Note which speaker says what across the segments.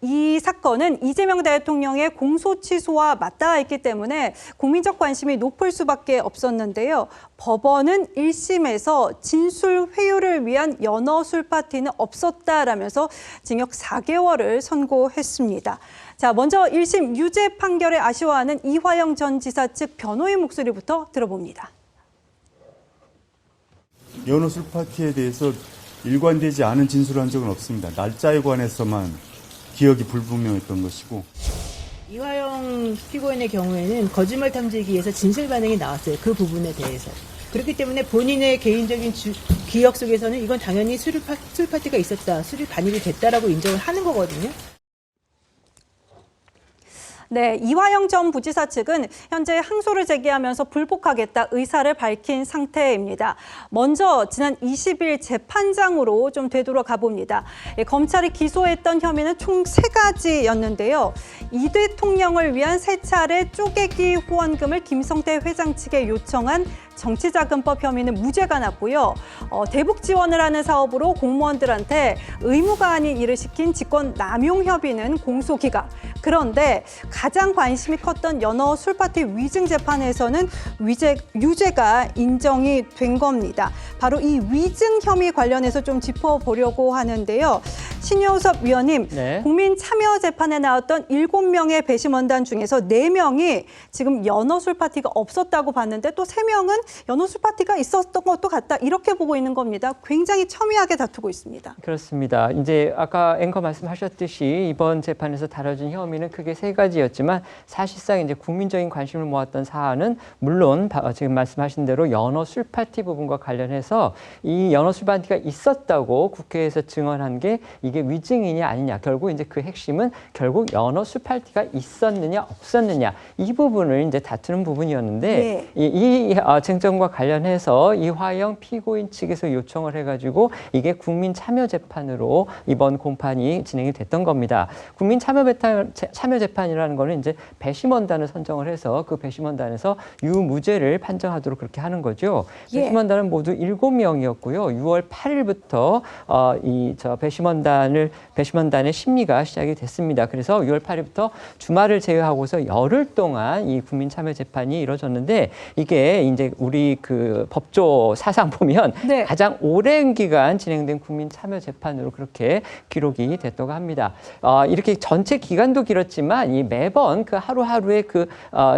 Speaker 1: 이 사건은 이재명 대통령의 공소 취소와 맞닿아 있기 때문에 국민적 관심이 높을 수밖에 없었는데요. 법원은 1심에서 진술 회유를 위한 연어 술 파티는 없었다라면서 징역 4개월을 선고했습니다. 자, 먼저 1심 유죄 판결에 아쉬워하는 이화영 전 지사 측 변호인 목소리부터 들어봅니다.
Speaker 2: 연어 술 파티에 대해서 일관되지 않은 진술을 한 적은 없습니다. 날짜에 관해서만 기억이 불분명했던 것이고.
Speaker 3: 이화영 피고인의 경우에는 거짓말 탐지기에서 진실 반응이 나왔어요. 그 부분에 대해서. 그렇기 때문에 본인의 개인적인 기억 속에서는 이건 당연히 술 파티가 있었다, 술이 반입이 됐다라고 인정을 하는 거거든요.
Speaker 1: 네, 이화영 전 부지사 측은 현재 항소를 제기하면서 불복하겠다 의사를 밝힌 상태입니다. 먼저 지난 20일 재판장으로 좀 되돌아가 봅니다. 검찰이 기소했던 혐의는 총 3가지였는데요. 이 대통령을 위한 3차례 쪼개기 후원금을 김성태 회장 측에 요청한 정치자금법 혐의는 무죄가 났고요. 대북 지원을 하는 사업으로 공무원들한테 의무가 아닌 일을 시킨 직권 남용 협의는 공소기각. 그런데 가장 관심이 컸던 연어 술파티 위증 재판에서는 유죄가 인정이 된 겁니다. 바로 이 위증 혐의 관련해서 좀 짚어보려고 하는데요. 신효섭 위원님, 네. 국민 참여 재판에 나왔던 7명의 배심원단 중에서 4명이 지금 연어 술파티가 없었다고 봤는데 또 3명은 연어 술파티가 있었던 것도 같다. 이렇게 보고 있는 겁니다. 굉장히 첨예하게 다투고 있습니다.
Speaker 4: 그렇습니다. 이제 아까 앵커 말씀하셨듯이 이번 재판에서 다뤄진 혐의는 크게 3가지였지만 사실상 이제 국민적인 관심을 모았던 사안은 물론 지금 말씀하신 대로 연어 술파티 부분과 관련해서 이 연어 술파티가 있었다고 국회에서 증언한 게 이게 위증이냐 아니냐. 결국 이제 그 핵심은 결국 연어 술파티가 있었느냐 없었느냐 이 부분을 이제 다투는 부분이었는데 네. 이 쟁점과 관련해서 이화영 피고인 측에서 요청을 해가지고 이게 국민 참여 재판으로 이번 공판이 진행이 됐던 겁니다. 국민 참여 재판이라는 거는 이제 배심원단을 선정을 해서 그 배심원단에서 유무죄를 판정하도록 그렇게 하는 거죠. 배심원단은 모두 7명이었고요. 6월 8일부터 배심원단의 심리가 시작이 됐습니다. 그래서 6월 8일부터 주말을 제외하고서 열흘 동안 이 국민 참여 재판이 이루어졌는데 이게 이제 우리 그 법조 사상 보면 네. 가장 오랜 기간 진행된 국민 참여 재판으로 그렇게 기록이 됐다고 합니다. 이렇게 전체 기간도 길었지만 이 매번 그 하루하루의 그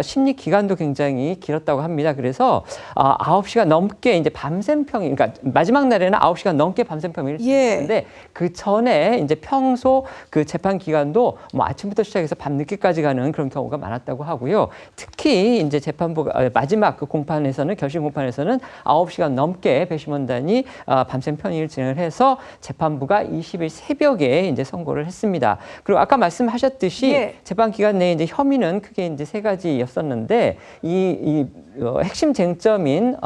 Speaker 4: 심리 기간도 굉장히 길었다고 합니다. 그래서 9시간 넘게 이제 밤샘 평일, 그러니까 마지막 날에는 9시간 넘게 밤샘 평일을 진행했는데 그 전에 이제 평소 그 재판 기간도 뭐 아침부터 시작해서 밤늦게까지 가는 그런 경우가 많았다고 하고요. 특히 이제 재판부가 마지막 그 공판에서는 결심 공판에서는 9시간 넘게 배심원단이 밤샘 평일을 진행을 해서 재판부가 20일 새벽에 이제 선고를 했습니다. 그리고 아까 말씀하셨듯이 재판 기간 내에 이제 혐의는 크게 이제 3가지였었는데 핵심 쟁점인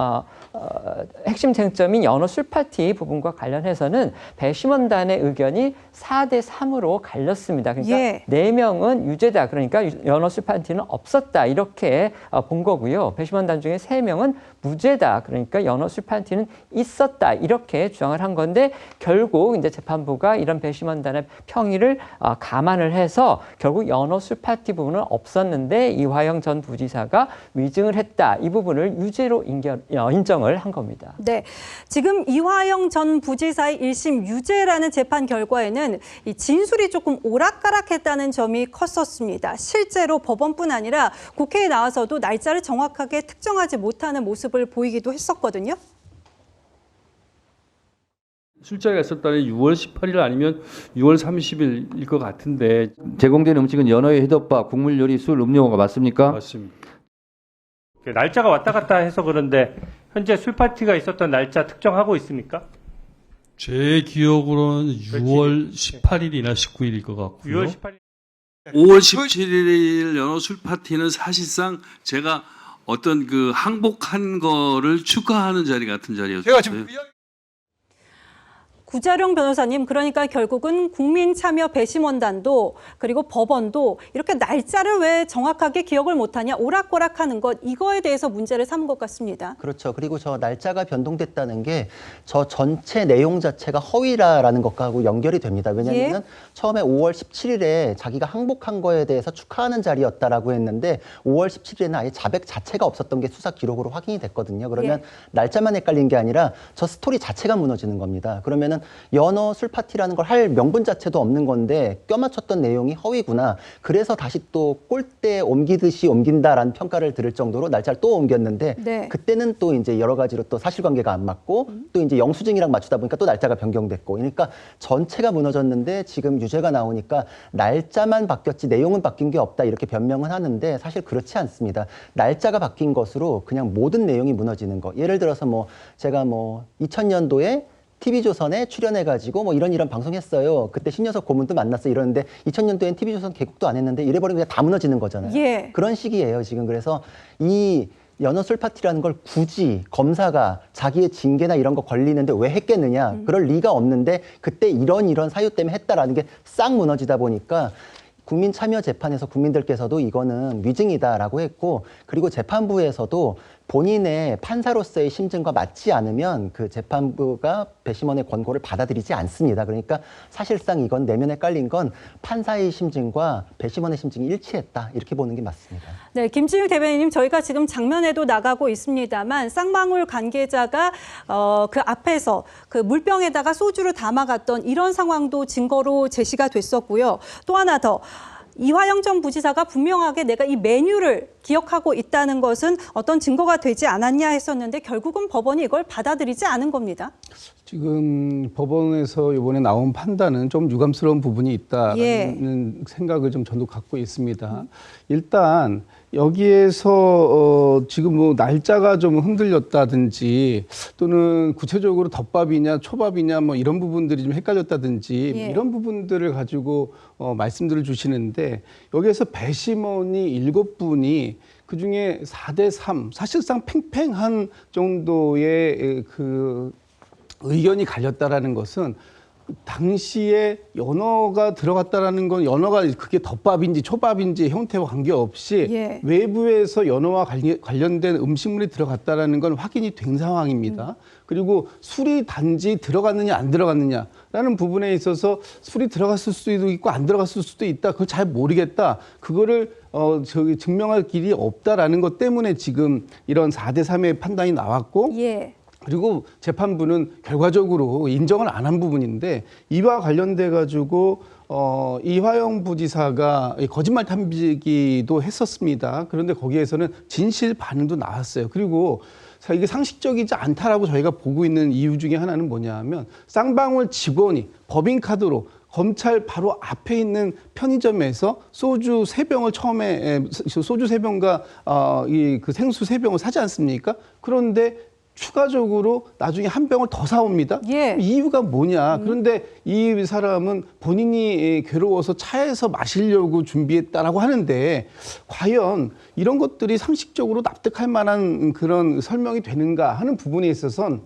Speaker 4: 연어 술파티 부분과 관련해서는 배심원단의 의견이 4대3으로 갈렸습니다. 그러니까 4명은 유죄다. 그러니까 연어 술파티는 없었다. 이렇게 본 거고요. 배심원단 중에 3명은 무죄다. 그러니까 연어 술파티는 있었다. 이렇게 주장을 한 건데 결국 이제 재판부가 이런 배심원단의 평의를 감안을 해서 결국 연어 술파티 부분은 없었는데 이화영 전 부지사가 위증을 했다. 이 부분을 유죄로 인정을 한 겁니다.
Speaker 1: 네, 지금 이화영 전 부지사의 1심 유죄라는 재판 결과에는 이 진술이 조금 오락가락했다는 점이 컸었습니다. 실제로 법원뿐 아니라 국회에 나와서도 날짜를 정확하게 특정하지 못하는 모습을 보이기도 했었거든요.
Speaker 5: 술자리가 있었다는 6월 18일 아니면 6월 30일일 것 같은데.
Speaker 6: 제공된 음식은 연어의 회덮밥, 국물 요리, 술, 음료가 맞습니까?
Speaker 5: 맞습니다.
Speaker 7: 날짜가 왔다 갔다 해서 그런데 현재 술파티가 있었던 날짜 특정하고 있습니까?
Speaker 8: 제 기억으로는 6월 18일이나 19일일 것 같고요.
Speaker 7: 6월 18일.
Speaker 9: 5월 17일 연어 술 파티는 사실상 제가 어떤 그 항복한 거를 축하하는 자리 같은 자리였어요.
Speaker 8: 제가 지금
Speaker 1: 구자룡 변호사님, 그러니까 결국은 국민참여배심원단도 그리고 법원도 이렇게 날짜를 왜 정확하게 기억을 못하냐, 오락가락하는 것, 이거에 대해서 문제를 삼은 것 같습니다.
Speaker 10: 그렇죠. 그리고 저 날짜가 변동됐다는 게 저 전체 내용 자체가 허위라는 것하고 연결이 됩니다. 왜냐하면 처음에 5월 17일에 자기가 항복한 거에 대해서 축하하는 자리였다라고 했는데 5월 17일에는 아예 자백 자체가 없었던 게 수사 기록으로 확인이 됐거든요. 그러면 날짜만 헷갈린 게 아니라 저 스토리 자체가 무너지는 겁니다. 그러면은 연어 술 파티라는 걸 할 명분 자체도 없는 건데 껴맞췄던 내용이 허위구나. 그래서 다시 또 꼴대 옮기듯이 옮긴다라는 평가를 들을 정도로 날짜를 또 옮겼는데 그때는 또 이제 여러 가지로 또 사실관계가 안 맞고 또 이제 영수증이랑 맞추다 보니까 또 날짜가 변경됐고, 그러니까 전체가 무너졌는데 지금 유죄가 나오니까 날짜만 바뀌었지 내용은 바뀐 게 없다 이렇게 변명은 하는데 사실 그렇지 않습니다. 날짜가 바뀐 것으로 그냥 모든 내용이 무너지는 거. 예를 들어서 뭐 제가 뭐 2000년도에 TV조선에 출연해가지고 뭐 이런 방송했어요. 그때 신여석 고문도 만났어 이러는데 2000년도엔 TV조선 개국도 안 했는데 이래버리면 그냥 다 무너지는 거잖아요. 그런 식이에요 지금. 그래서 이 연어 술 파티라는 걸 굳이 검사가 자기의 징계나 이런 거 걸리는데 왜 했겠느냐. 그럴 리가 없는데 그때 이런 사유 때문에 했다라는 게 싹 무너지다 보니까 국민참여재판에서 국민들께서도 이거는 위증이다라고 했고, 그리고 재판부에서도 본인의 판사로서의 심증과 맞지 않으면 그 재판부가 배심원의 권고를 받아들이지 않습니다. 그러니까 사실상 이건 내면에 깔린 건 판사의 심증과 배심원의 심증이 일치했다 이렇게 보는 게 맞습니다.
Speaker 1: 네, 김진욱 대변인님, 저희가 지금 장면에도 나가고 있습니다만 쌍방울 관계자가 그 앞에서 그 물병에다가 소주를 담아갔던 이런 상황도 증거로 제시가 됐었고요. 또 하나 더. 이화영 전 부지사가 분명하게 내가 이 메뉴를 기억하고 있다는 것은 어떤 증거가 되지 않았냐 했었는데 결국은 법원이 이걸 받아들이지 않은 겁니다.
Speaker 11: 지금 법원에서 이번에 나온 판단은 좀 유감스러운 부분이 있다는 생각을 좀 저도 갖고 있습니다. 일단 여기에서 지금 뭐 날짜가 좀 흔들렸다든지 또는 구체적으로 덮밥이냐 초밥이냐 뭐 이런 부분들이 좀 헷갈렸다든지 뭐 이런 부분들을 가지고 말씀들을 주시는데, 여기에서 배심원이 7분이 그중에 4대3 사실상 팽팽한 정도의 그 의견이 갈렸다라는 것은 당시에 연어가 들어갔다라는 건 연어가 그게 덮밥인지 초밥인지 형태와 관계없이 외부에서 연어와 관련된 음식물이 들어갔다라는 건 확인이 된 상황입니다. 그리고 술이 단지 들어갔느냐 안 들어갔느냐라는 부분에 있어서 술이 들어갔을 수도 있고 안 들어갔을 수도 있다. 그걸 잘 모르겠다. 그거를 증명할 길이 없다라는 것 때문에 지금 이런 4대3의 판단이 나왔고 그리고 재판부는 결과적으로 인정을 안 한 부분인데, 이와 관련돼 가지고 이화영 부지사가 거짓말 탐지기도 했었습니다. 그런데 거기에서는 진실 반응도 나왔어요. 그리고 이게 상식적이지 않다라고 저희가 보고 있는 이유 중에 하나는 뭐냐면, 쌍방울 직원이 법인카드로 검찰 바로 앞에 있는 편의점에서 소주 3병을 처음에 소주 3병과 그 생수 3병을 사지 않습니까? 그런데 추가적으로 나중에 한 병을 더 사옵니다. 이유가 뭐냐. 그런데 이 사람은 본인이 괴로워서 차에서 마시려고 준비했다라고 하는데, 과연 이런 것들이 상식적으로 납득할 만한 그런 설명이 되는가 하는 부분에 있어서는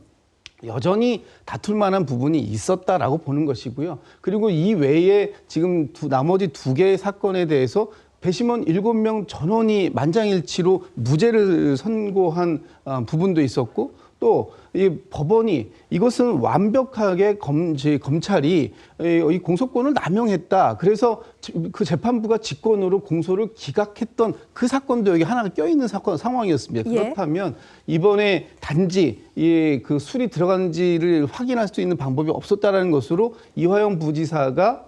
Speaker 11: 여전히 다툴 만한 부분이 있었다라고 보는 것이고요. 그리고 이 외에 지금 나머지 2개의 사건에 대해서 배심원 7명 전원이 만장일치로 무죄를 선고한 부분도 있었고, 또 이 법원이 이것은 완벽하게 검찰이 이 공소권을 남용했다. 그래서 그 재판부가 직권으로 공소를 기각했던 그 사건도 여기 하나가 껴있는 상황이었습니다. 그렇다면 이번에 단지 그 술이 들어간지를 확인할 수 있는 방법이 없었다라는 것으로 이화영 부지사가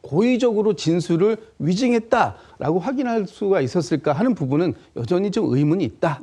Speaker 11: 고의적으로 진술을 위증했다라고 확인할 수가 있었을까 하는 부분은 여전히 좀 의문이 있다.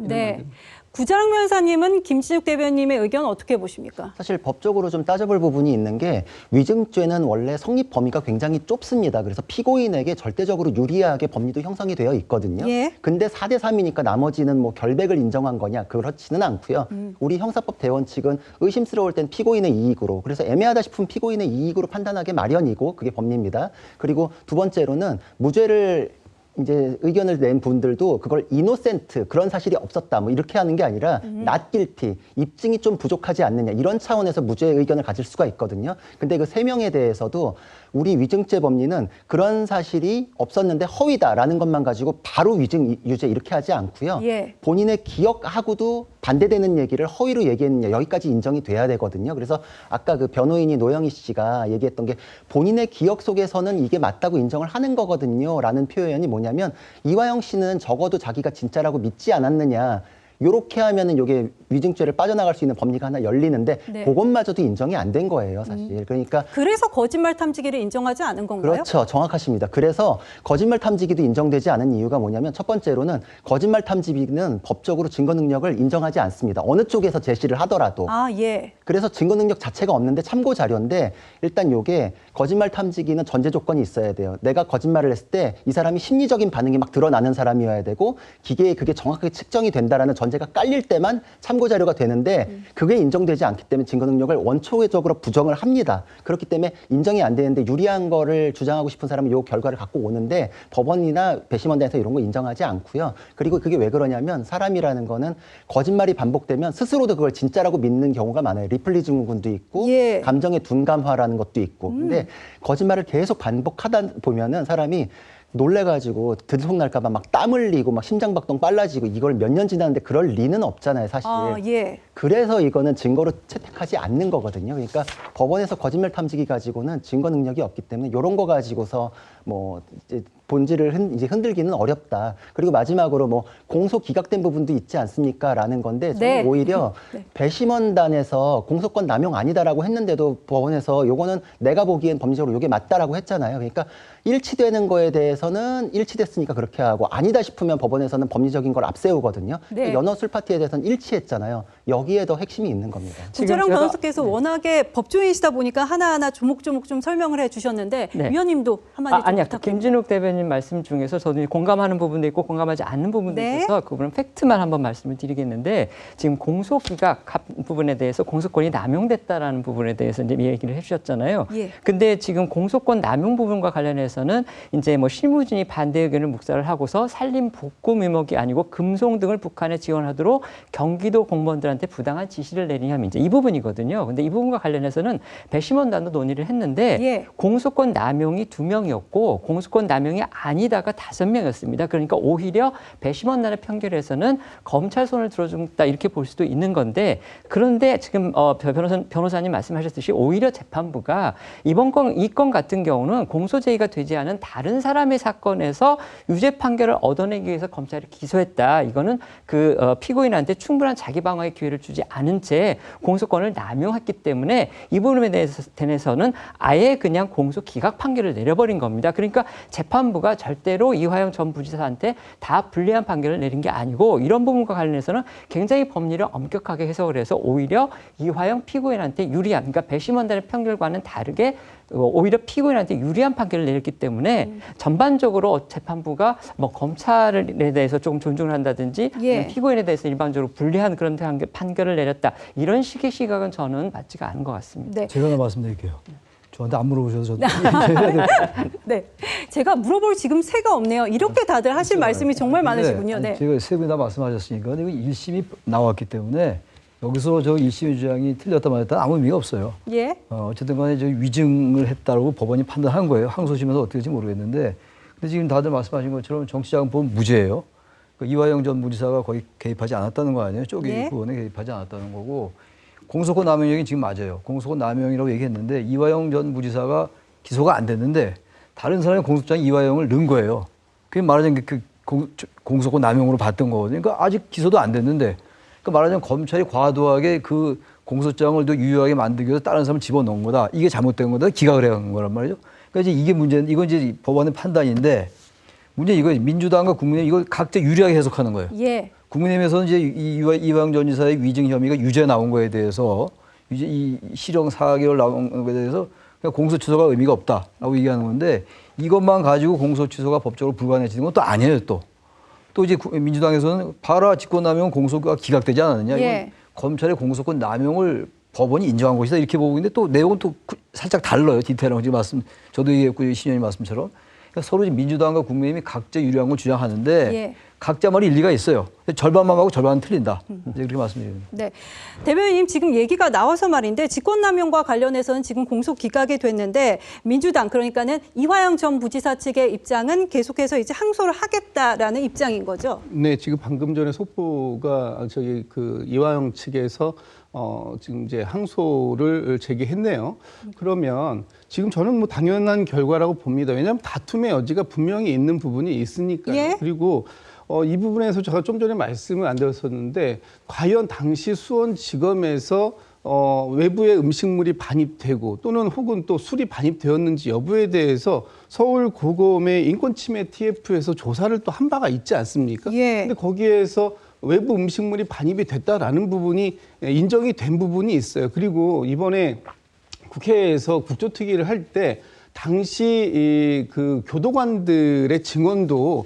Speaker 1: 구자룡 변호사님은 김진욱 대변인님의 의견 어떻게 보십니까?
Speaker 10: 사실 법적으로 좀 따져볼 부분이 있는 게, 위증죄는 원래 성립 범위가 굉장히 좁습니다. 그래서 피고인에게 절대적으로 유리하게 법리도 형성이 되어 있거든요. 근데 4대3이니까 나머지는 뭐 결백을 인정한 거냐, 그렇지는 않고요. 우리 형사법 대원칙은 의심스러울 땐 피고인의 이익으로, 그래서 애매하다 싶으면 피고인의 이익으로 판단하기 마련이고 그게 법리입니다. 그리고 두 번째로는 무죄를 이제 의견을 낸 분들도 그걸 이노센트, 그런 사실이 없었다, 뭐 이렇게 하는 게 아니라 not guilty, 입증이 좀 부족하지 않느냐, 이런 차원에서 무죄 의견을 가질 수가 있거든요. 근데 그 3명에 대해서도 우리 위증죄 법리는 그런 사실이 없었는데 허위다라는 것만 가지고 바로 위증 유죄 이렇게 하지 않고요.
Speaker 1: 예.
Speaker 10: 본인의 기억하고도 반대되는 얘기를 허위로 얘기했느냐, 여기까지 인정이 돼야 되거든요. 그래서 아까 그 변호인이 노영희 씨가 얘기했던 게 본인의 기억 속에서는 이게 맞다고 인정을 하는 거거든요 라는 표현이 뭐냐면, 이화영 씨는 적어도 자기가 진짜라고 믿지 않았느냐, 요렇게 하면은 요게 위증죄를 빠져나갈 수 있는 법리가 하나 열리는데
Speaker 1: 네.
Speaker 10: 그것마저도 인정이 안 된 거예요, 사실. 그러니까
Speaker 1: 그래서 거짓말 탐지기를 인정하지 않은 건가요?
Speaker 10: 그렇죠. 정확하십니다. 그래서 거짓말 탐지기도 인정되지 않은 이유가 뭐냐면, 첫 번째로는 거짓말 탐지기는 법적으로 증거 능력을 인정하지 않습니다. 어느 쪽에서 제시를 하더라도.
Speaker 1: 아, 예.
Speaker 10: 그래서 증거 능력 자체가 없는데 참고 자료인데, 일단 요게 거짓말 탐지기는 전제 조건이 있어야 돼요. 내가 거짓말을 했을 때 이 사람이 심리적인 반응이 막 드러나는 사람이어야 되고, 기계에 그게 정확하게 측정이 된다라는 전제가 깔릴 때만 참고 자료가 되는데, 그게 인정되지 않기 때문에 증거 능력을 원초적으로 부정을 합니다. 그렇기 때문에 인정이 안 되는데 유리한 거를 주장하고 싶은 사람은 요 결과를 갖고 오는데, 법원이나 배심원단에서 이런 거 인정하지 않고요. 그리고 그게 왜 그러냐면, 사람이라는 거는 거짓말이 반복되면 스스로도 그걸 진짜라고 믿는 경우가 많아요. 리플리 증후군도 있고
Speaker 1: 예.
Speaker 10: 감정의 둔감화라는 것도 있고. 근데 거짓말을 계속 반복하다 보면은 사람이 놀래가지고 들통날까봐 막 땀 흘리고 막 심장박동 빨라지고, 이걸 몇 년 지났는데 그럴 리는 없잖아요, 사실.
Speaker 1: 아, 예.
Speaker 10: 그래서 이거는 증거로 채택하지 않는 거거든요. 그러니까 법원에서 거짓말 탐지기 가지고는 증거 능력이 없기 때문에 이런 거 가지고서 뭐 이제 본질을 이제 흔들기는 어렵다. 그리고 마지막으로 뭐 공소 기각된 부분도 있지 않습니까?라는 건데, 저는
Speaker 1: 네.
Speaker 10: 오히려
Speaker 1: 네.
Speaker 10: 배심원단에서 공소권 남용 아니다라고 했는데도 법원에서 요거는 내가 보기엔 법리적으로 요게 맞다라고 했잖아요. 그러니까 일치되는 거에 대해서는 일치됐으니까 그렇게 하고, 아니다 싶으면 법원에서는 법리적인 걸 앞세우거든요.
Speaker 1: 네.
Speaker 10: 연어 술파티에 대해서는 일치했잖아요. 여기에 더 핵심이 있는 겁니다.
Speaker 1: 구재령
Speaker 4: 제가-
Speaker 1: 변호사께서 워낙에 법조인이시다 보니까 하나하나 조목조목 좀 설명을 해주셨는데,
Speaker 4: 네.
Speaker 1: 위원님도 한마디 좀
Speaker 4: 아니요.
Speaker 1: 부탁드립니다.
Speaker 4: 김진욱 대변인 말씀 중에서 저도 공감하는 부분도 있고 공감하지 않는 부분도
Speaker 1: 네.
Speaker 4: 있어서 그 부분은 팩트만 한번 말씀을 드리겠는데, 지금 공소기각 부분에 대해서 공소권이 남용됐다라는 부분에 대해서 이제 얘기를 해주셨잖아요.
Speaker 1: 예.
Speaker 4: 근데 지금 공소권 남용 부분과 관련해서는 이제 뭐 실무진이 반대 의견을 묵살을 하고서 산림 복구 의목이 아니고 금송 등을 북한에 지원하도록 경기도 공무원들한테 부당한 지시를 내린 혐의, 이제 이 부분이거든요. 근데 이 부분과 관련해서는 배심원단도 논의를 했는데,
Speaker 1: 예.
Speaker 4: 공소권 남용이 2명이었고 공소권 남용이 아니다가 5명이었습니다. 그러니까 오히려 배심원단의 판결에서는 검찰 손을 들어준다 이렇게 볼 수도 있는 건데, 그런데 지금 변호사님 말씀하셨듯이 오히려 재판부가 이 건 같은 경우는 공소제의가 되지 않은 다른 사람의 사건에서 유죄 판결을 얻어내기 위해서 검찰이 기소했다. 이거는 피고인한테 충분한 자기 방어의 기회를 주지 않은 채 공소권을 남용했기 때문에 이 부분에 대해서는 아예 그냥 공소 기각 판결을 내려버린 겁니다. 그러니까 재판부가 절대로 이화영 전 부지사한테 다 불리한 판결을 내린 게 아니고, 이런 부분과 관련해서는 굉장히 법리를 엄격하게 해석을 해서 오히려 이화영 피고인한테 유리한, 그러니까 배심원단의 판결과는 다르게 오히려 피고인한테 유리한 판결을 내렸기 때문에 전반적으로 재판부가 뭐 검찰에 대해서 조금 존중을 한다든지,
Speaker 1: 예.
Speaker 4: 피고인에 대해서 일반적으로 불리한 그런 판결을 내렸다, 이런 식의 시각은 저는 맞지가 않은 것 같습니다.
Speaker 1: 네.
Speaker 12: 제가 하나 말씀드릴게요. 저한테 안 물어보셔서 저도
Speaker 1: 네. 제가 물어볼 지금 새가 없네요. 이렇게 다들 하실 말씀이 정말 많으시군요. 네.
Speaker 12: 제가 세 분 다 말씀하셨으니까 이거 1심이 나왔기 때문에 여기서 저 1심 주장이 틀렸다 말했다 아무 의미가 없어요.
Speaker 1: 예.
Speaker 12: 어쨌든 간에 저 위증을 했다고 법원이 판단한 거예요. 항소심에서 어떻게 될지 모르겠는데, 근데 지금 다들 말씀하신 것처럼 정치자금법은 무죄예요. 이화영 전 무지사가 거의 개입하지 않았다는 거 아니에요? 쪼개
Speaker 1: 네.
Speaker 12: 부분에 개입하지 않았다는 거고, 공소권 남용 얘기 지금 맞아요. 공소권 남용이라고 얘기했는데, 이화영 전 무지사가 기소가 안 됐는데 다른 사람의 공소장에 이화영을 넣은 거예요. 그게 말하자면 공소권 남용으로 봤던 거거든요. 그러니까 아직 기소도 안 됐는데, 그러니까 말하자면 검찰이 과도하게 그 공소장을 더 유효하게 만들기 위해서 다른 사람을 집어넣은 거다. 이게 잘못된 거다. 기각을 해간 거란 말이죠. 그러니까 이제 이게 문제는, 이건 이제 법원의 판단인데, 문제 이거 민주당과 국민의힘 이걸 각자 유리하게 해석하는 거예요.
Speaker 1: 예.
Speaker 12: 국민의힘에서는 이제 이화영 전 지사의 위증 혐의가 유죄 나온 거에 대해서, 이제 이 실형 4개월 나온 거에 대해서 그냥 공소 취소가 의미가 없다라고 얘기하는 건데, 이것만 가지고 공소 취소가 법적으로 불가능해지는 건 또 아니에요. 또 이제 민주당에서는 봐라, 직권남용 공소가 기각되지 않았느냐.
Speaker 1: 예.
Speaker 12: 이건 검찰의 공소권 남용을 법원이 인정한 것이다 이렇게 보고 있는데, 또 내용은 또 살짝 달라요. 디테일한 지금 저도 얘기했고 신현이 말씀처럼. 그러니까 서로 지금 민주당과 국민의힘이 각자 유리한 걸 주장하는데
Speaker 1: 예.
Speaker 12: 각자 말이 일리가 있어요. 절반만 하고 절반은 틀린다. 이제 그렇게 말씀드립니다.
Speaker 1: 네. 대변인님 지금 얘기가 나와서 말인데 직권남용과 관련해서는 지금 공소 기각이 됐는데 민주당 그러니까는 이화영 전 부지사 측의 입장은 계속해서 이제 항소를 하겠다라는 입장인 거죠.
Speaker 11: 네, 지금 방금 전에 속보가 저희 그 이화영 측에서 지금 이제 항소를 제기했네요. 그러면 지금 저는 뭐 당연한 결과라고 봅니다. 왜냐하면 다툼의 여지가 분명히 있는 부분이 있으니까요.
Speaker 1: 예?
Speaker 11: 그리고 이 부분에서 제가 좀 전에 말씀을 안 드렸었는데 과연 당시 수원지검에서 외부의 음식물이 반입되고 또는 혹은 또 술이 반입되었는지 여부에 대해서 서울고검의 인권침해 TF에서 조사를 또 한 바가 있지 않습니까?
Speaker 1: 예.
Speaker 11: 근데 거기에서 외부 음식물이 반입이 됐다라는 부분이 인정이 된 부분이 있어요. 그리고 이번에 국회에서 국조특위를 할 때 당시 그 교도관들의 증언도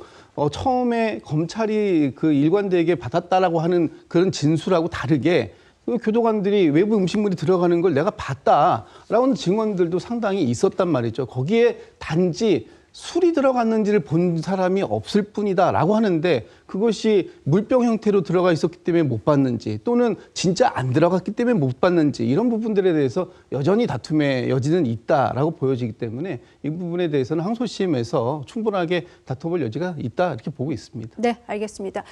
Speaker 11: 처음에 검찰이 그 일관되게 받았다라고 하는 그런 진술하고 다르게 그 교도관들이 외부 음식물이 들어가는 걸 내가 봤다라는 증언들도 상당히 있었단 말이죠. 거기에 단지 술이 들어갔는지를 본 사람이 없을 뿐이다라고 하는데 그것이 물병 형태로 들어가 있었기 때문에 못 봤는지 또는 진짜 안 들어갔기 때문에 못 봤는지 이런 부분들에 대해서 여전히 다툼의 여지는 있다라고 보여지기 때문에 이 부분에 대해서는 항소심에서 충분하게 다퉈볼 여지가 있다 이렇게 보고 있습니다.
Speaker 1: 네, 알겠습니다.